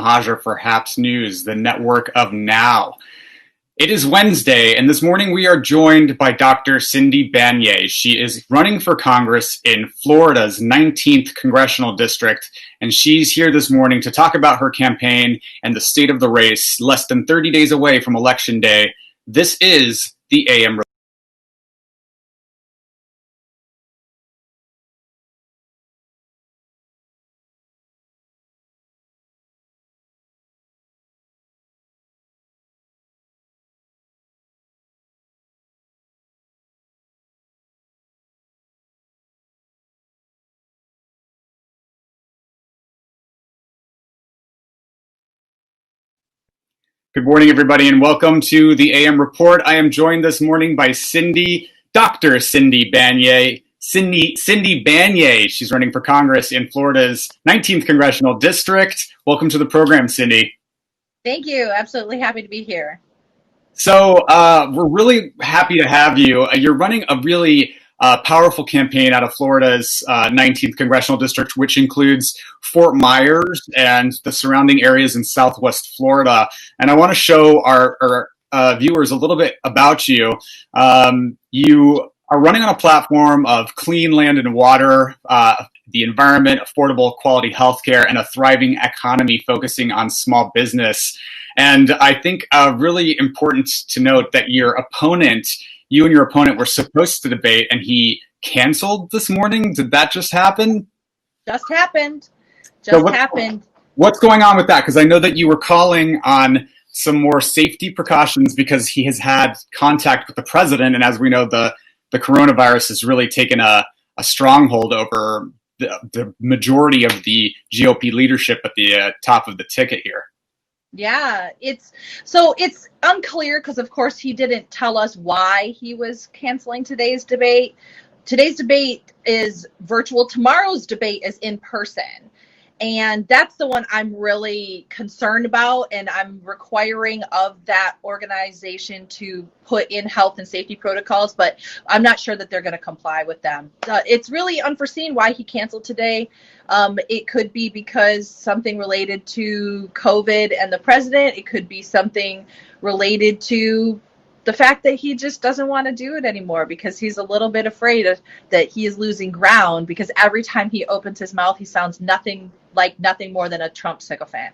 Mahajer for HAPS News, the network of now. It is Wednesday, and this morning we are joined by Dr. Cindy Banyai. She is running for Congress in Florida's 19th congressional district, and she's here this morning to talk about her campaign and the state of the race less than 30 days away from Election Day. This is the AM. Good morning, everybody, and welcome to the AM Report. I am joined this morning by Dr. Cindy Banyai. Cindy Banyai. She's running for Congress in Florida's 19th congressional district. Welcome to the program, Cindy. Thank you. Absolutely happy to be here. So we're really happy to have you. You're running a really powerful campaign out of Florida's 19th congressional district, which includes Fort Myers and the surrounding areas in Southwest Florida. And I want to show our viewers a little bit about you. You are running on a platform of clean land and water, the environment, affordable quality healthcare, and a thriving economy focusing on small business. And I think really important to note that you and your opponent were supposed to debate, and he canceled this morning. Did that just happen? Just happened. What's going on with that? Because I know that you were calling on some more safety precautions because he has had contact with the president, and as we know, the coronavirus has really taken a stronghold over the majority of the GOP leadership at the top of the ticket here. Yeah, it's unclear because, of course, he didn't tell us why he was canceling today's debate. Today's debate is virtual. Tomorrow's debate is in person. And that's the one I'm really concerned about, and I'm requiring of that organization to put in health and safety protocols, but I'm not sure that they're going to comply with them. It's really unforeseen why he canceled today. It could be because something related to COVID and the president. It could be something related to the fact that he just doesn't want to do it anymore because he's a little bit afraid that he is losing ground, because every time he opens his mouth, he sounds nothing more than a Trump sycophant.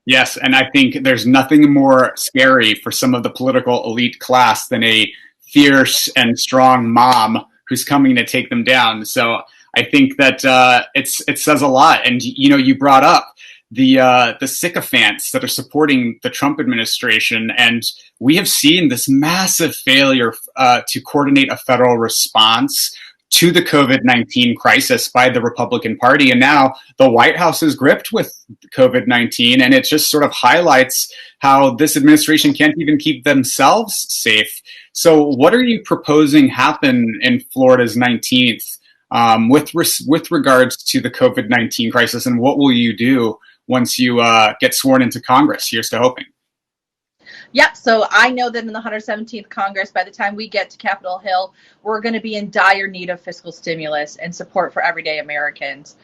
Yes, and I think there's nothing more scary for some of the political elite class than a fierce and strong mom who's coming to take them down. So I think that it says a lot. And you brought up the sycophants that are supporting the Trump administration, and we have seen this massive failure to coordinate a federal response to the COVID-19 crisis by the Republican Party. And now the White House is gripped with COVID-19, and it just sort of highlights how this administration can't even keep themselves safe. So what are you proposing happen in Florida's 19th with regards to the COVID-19 crisis, and what will you do once you get sworn into Congress? Here's to hoping. Yep. So I know that in the 117th Congress, by the time we get to Capitol Hill, we're going to be in dire need of fiscal stimulus and support for everyday Americans.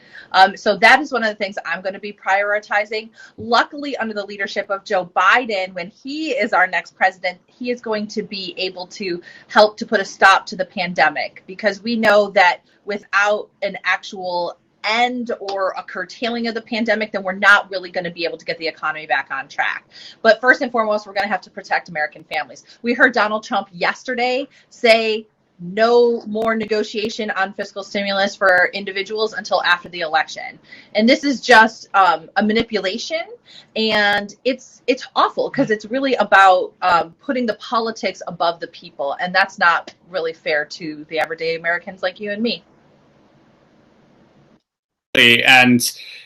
So that is one of the things I'm going to be prioritizing. Luckily, under the leadership of Joe Biden, when he is our next president, he is going to be able to help to put a stop to the pandemic, because we know that without an actual end or a curtailing of the pandemic, then we're not really going to be able to get the economy back on track. But first and foremost, we're going to have to protect American families. We heard Donald Trump yesterday say no more negotiation on fiscal stimulus for individuals until after the election. And this is just a manipulation, and it's awful because it's really about putting the politics above the people, and that's not really fair to the everyday Americans like you and me. And,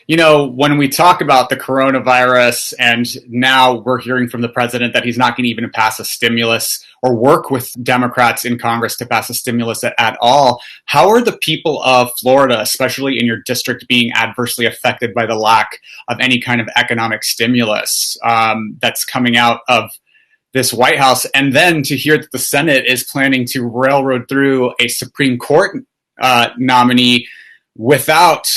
when we talk about the coronavirus, and now we're hearing from the president that he's not going to even pass a stimulus or work with Democrats in Congress to pass a stimulus at all, how are the people of Florida, especially in your district, being adversely affected by the lack of any kind of economic stimulus that's coming out of this White House? And then to hear that the Senate is planning to railroad through a Supreme Court nominee without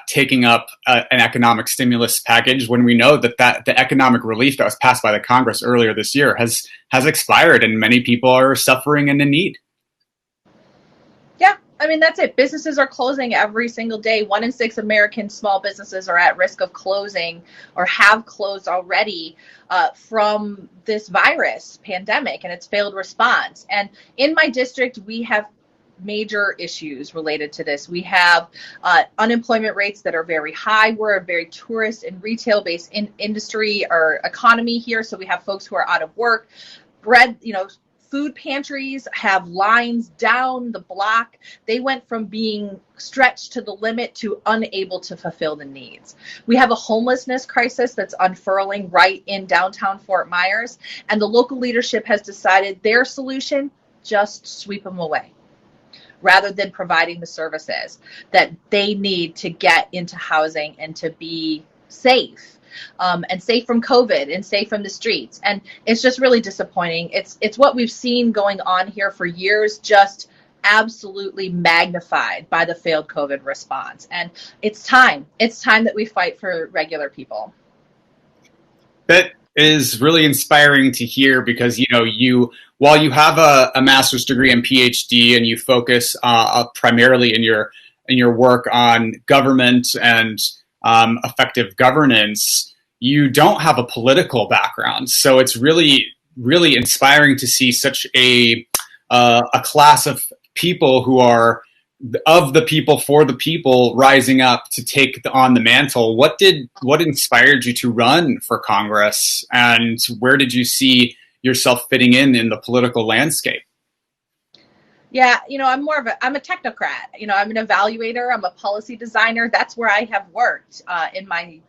taking up an economic stimulus package when we know that the economic relief that was passed by the Congress earlier this year has expired and many people are suffering and in need? Yeah, I mean, that's it. Businesses are closing every single day. 1 in 6 American small businesses are at risk of closing or have closed already from this virus pandemic and its failed response. And in my district, we have major issues related to this. We have unemployment rates that are very high. We're a very tourist and retail based industry or economy here. So we have folks who are out of work. Food pantries have lines down the block. They went from being stretched to the limit to unable to fulfill the needs. We have a homelessness crisis that's unfurling right in downtown Fort Myers, and the local leadership has decided their solution: just sweep them away, rather than providing the services that they need to get into housing and to be safe. And safe from COVID and safe from the streets. And it's just really disappointing. It's what we've seen going on here for years, just absolutely magnified by the failed COVID response. And it's time that we fight for regular people. That is really inspiring to hear because, while you have a master's degree and PhD and you focus primarily in your work on government and effective governance, you don't have a political background. So it's really, really inspiring to see such a class of people who are of the people for the people rising up to take on the mantle. What inspired you to run for Congress, and where did you see yourself fitting in the political landscape? Yeah, I'm a technocrat. I'm an evaluator. I'm a policy designer. That's where I have worked in my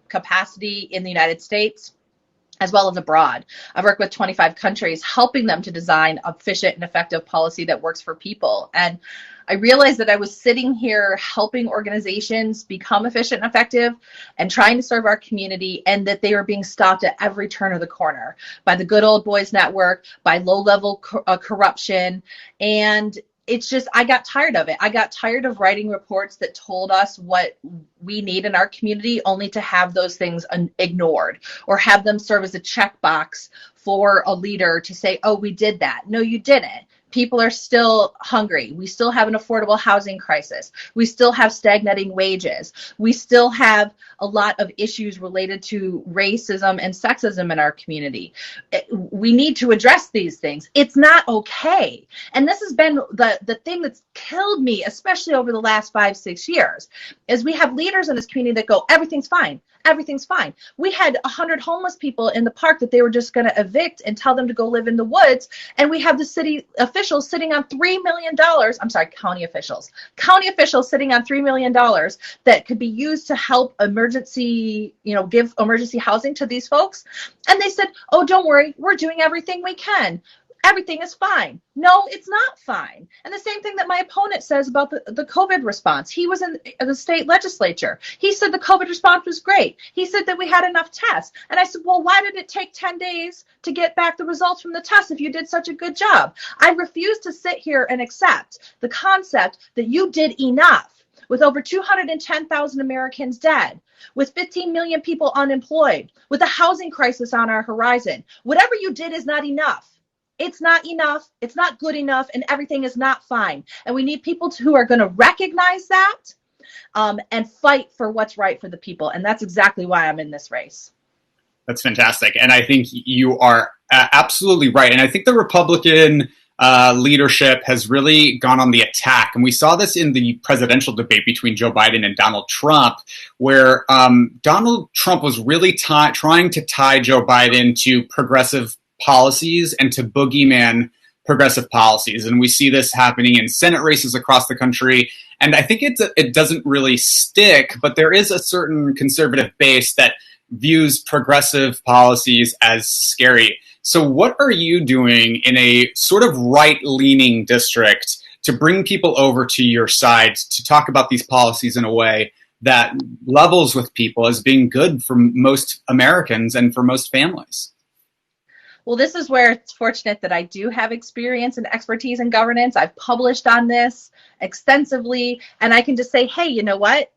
capacity in the United States as well as abroad. I've worked with 25 countries, helping them to design efficient and effective policy that works for people. And I realized that I was sitting here helping organizations become efficient and effective and trying to serve our community, and that they were being stopped at every turn of the corner by the good old boys network, by low-level corruption. And it's just, I got tired of it. I got tired of writing reports that told us what we need in our community, only to have those things ignored or have them serve as a checkbox for a leader to say, oh, we did that. No, you didn't. People are still hungry. We still have an affordable housing crisis. We still have stagnating wages. We still have a lot of issues related to racism and sexism in our community. We need to address these things. It's not okay. And this has been the thing that's killed me, especially over the last 5-6 years, is we have leaders in this community that go, everything's fine. Everything's fine. We had 100 homeless people in the park that they were just going to evict and tell them to go live in the woods. And we have the city officials sitting on $3 million. I'm sorry, county officials sitting on $3 million that could be used to help give emergency housing to these folks. And they said, oh, don't worry, we're doing everything we can. Everything is fine. No, it's not fine. And the same thing that my opponent says about the COVID response. He was in the state legislature. He said the COVID response was great. He said that we had enough tests. And I said, well, why did it take 10 days to get back the results from the tests if you did such a good job? I refuse to sit here and accept the concept that you did enough with over 210,000 Americans dead, with 15 million people unemployed, with a housing crisis on our horizon. Whatever you did is not enough. It's not enough. It's not good enough, and everything is not fine. And we need people who are going to recognize that and fight for what's right for the people. And that's exactly why I'm in this race. That's fantastic. And I think you are absolutely right. And I think the Republican leadership has really gone on the attack. And we saw this in the presidential debate between Joe Biden and Donald Trump, where Donald Trump was really trying to tie Joe Biden to progressive policies and to boogeyman progressive policies. And we see this happening in Senate races across the country. And I think it doesn't really stick, but there is a certain conservative base that views progressive policies as scary. So what are you doing in a sort of right-leaning district to bring people over to your side to talk about these policies in a way that levels with people as being good for most Americans and for most families? Well, this is where it's fortunate that I do have experience and expertise in governance. I've published on this extensively, and I can just say, hey, you know what?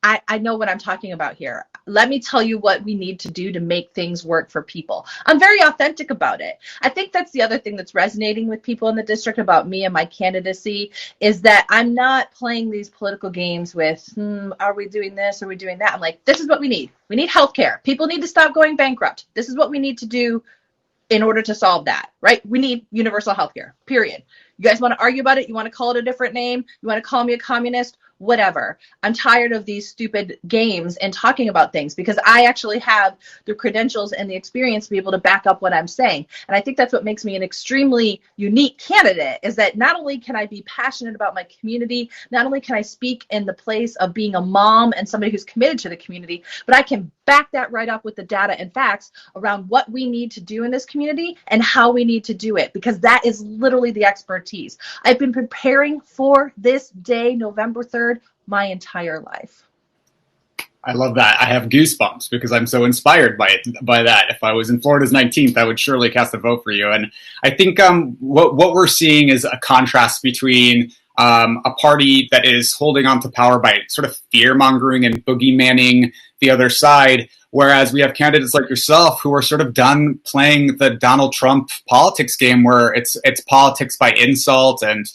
I know what I'm talking about here. Let me tell you what we need to do to make things work for people. I'm very authentic about it. I think that's the other thing that's resonating with people in the district about me and my candidacy is that I'm not playing these political games with, are we doing this? Are we doing that? I'm like, this is what we need. We need healthcare. People need to stop going bankrupt. This is what we need to do in order to solve that, right? We need universal healthcare, period. You guys want to argue about it? You want to call it a different name? You want to call me a communist? Whatever. I'm tired of these stupid games and talking about things because I actually have the credentials and the experience to be able to back up what I'm saying. And I think that's what makes me an extremely unique candidate is that not only can I be passionate about my community, not only can I speak in the place of being a mom and somebody who's committed to the community, but I can back that right up with the data and facts around what we need to do in this community and how we need to do it, because that is literally the expertise. I've been preparing for this day, November 3rd, my entire life. I love that. I have goosebumps because I'm so inspired by that. If I was in Florida's 19th, I would surely cast a vote for you. And I think what we're seeing is a contrast between a party that is holding on to power by sort of fear mongering and boogeymanning the other side, whereas we have candidates like yourself who are sort of done playing the Donald Trump politics game, where it's politics by insult and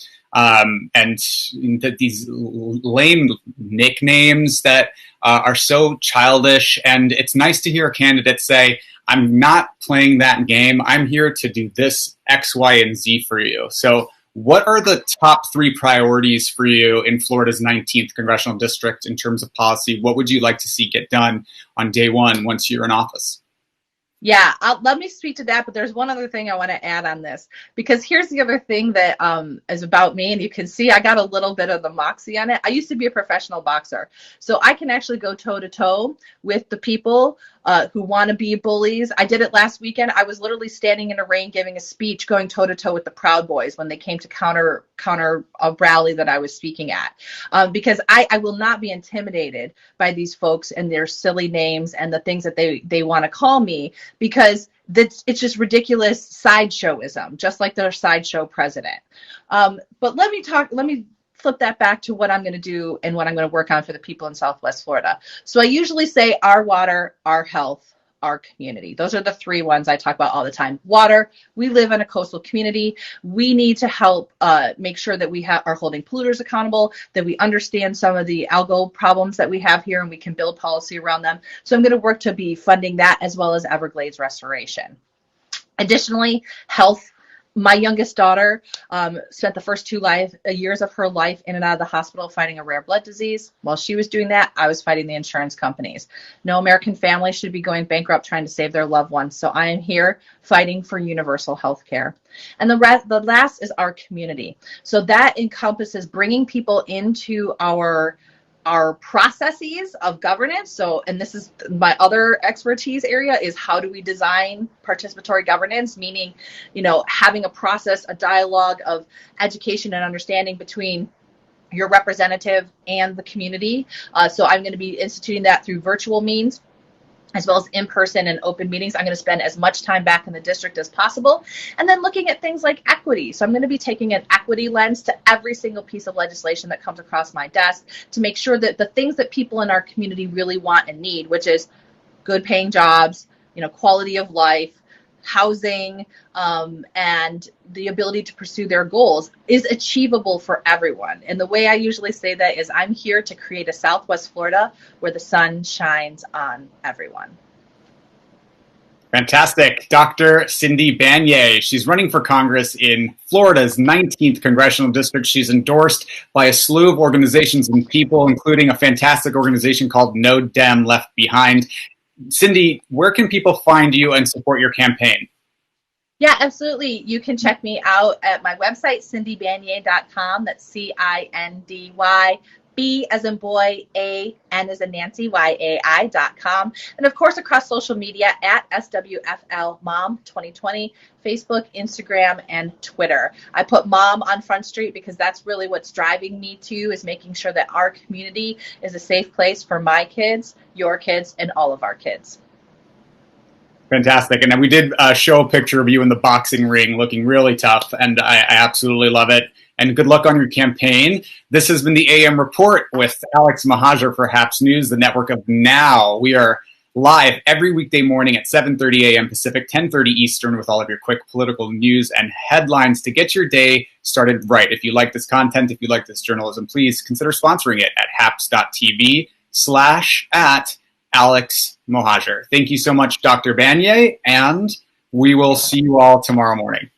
these lame nicknames that are so childish. And it's nice to hear a candidate say, I'm not playing that game. I'm here to do this X, Y, and Z for you. So what are the top 3 priorities for you in Florida's 19th congressional district in terms of policy? What would you like to see get done on day one once you're in office? Yeah, let me speak to that, but there's one other thing I want to add on this, because here's the other thing that is about me, and you can see I got a little bit of the moxie on it. I used to be a professional boxer, so I can actually go toe-to-toe with the people who want to be bullies. I did it last weekend. I was literally standing in a ring giving a speech going toe-to-toe with the Proud Boys when they came to counter a rally that I was speaking at, because I will not be intimidated by these folks and their silly names and the things that they want to call me, because it's just ridiculous sideshowism, just like their sideshow president. But let me flip that back to what I'm going to do and what I'm going to work on for the people in Southwest Florida. So I usually say our water, our health, our community. Those are the 3 ones I talk about all the time. Water, we live in a coastal community. We need to help make sure that we are holding polluters accountable, that we understand some of the algal problems that we have here and we can build policy around them. So I'm going to work to be funding that as well as Everglades restoration. Additionally, health. My youngest daughter spent the first 2 years of her life in and out of the hospital fighting a rare blood disease. While she was doing that, I was fighting the insurance companies. No American family should be going bankrupt trying to save their loved ones. So I am here fighting for universal health care. And the last is our community. So that encompasses bringing people into our processes of governance. So, and this is my other expertise area, is how do we design participatory governance, meaning, having a process, a dialogue of education and understanding between your representative and the community. So I'm going to be instituting that through virtual means, as well as in-person and open meetings. I'm going to spend as much time back in the district as possible. And then looking at things like equity. So I'm going to be taking an equity lens to every single piece of legislation that comes across my desk to make sure that the things that people in our community really want and need, which is good paying jobs, quality of life, housing, and the ability to pursue their goals, is achievable for everyone. And the way I usually say that is I'm here to create a Southwest Florida where the sun shines on everyone. Fantastic. Dr. Cindy Banyai. She's running for Congress in Florida's 19th congressional district. She's endorsed by a slew of organizations and people, including a fantastic organization called No Dem Left Behind. Cindy, where can people find you and support your campaign? Yeah, absolutely. You can check me out at my website, cindybanyai.com. That's CINDY. B as in boy, A, N as in Nancy, YAI.com. And of course, across social media at SWFL Mom 2020, Facebook, Instagram, and Twitter. I put Mom on Front Street because that's really what's driving me too, is making sure that our community is a safe place for my kids, your kids, and all of our kids. Fantastic. And we did show a picture of you in the boxing ring looking really tough, and I absolutely love it. and good luck on your campaign. This has been the AM Report with Alex Mahajer for Haps News, the network of Now. We are live every weekday morning at 7:30 a.m. Pacific, 10:30 Eastern, with all of your quick political news and headlines to get your day started right. If you like this content, if you like this journalism, please consider sponsoring it at haps.tv/@Alex Mohajer. Thank you so much, Dr. Banyai, and we will see you all tomorrow morning.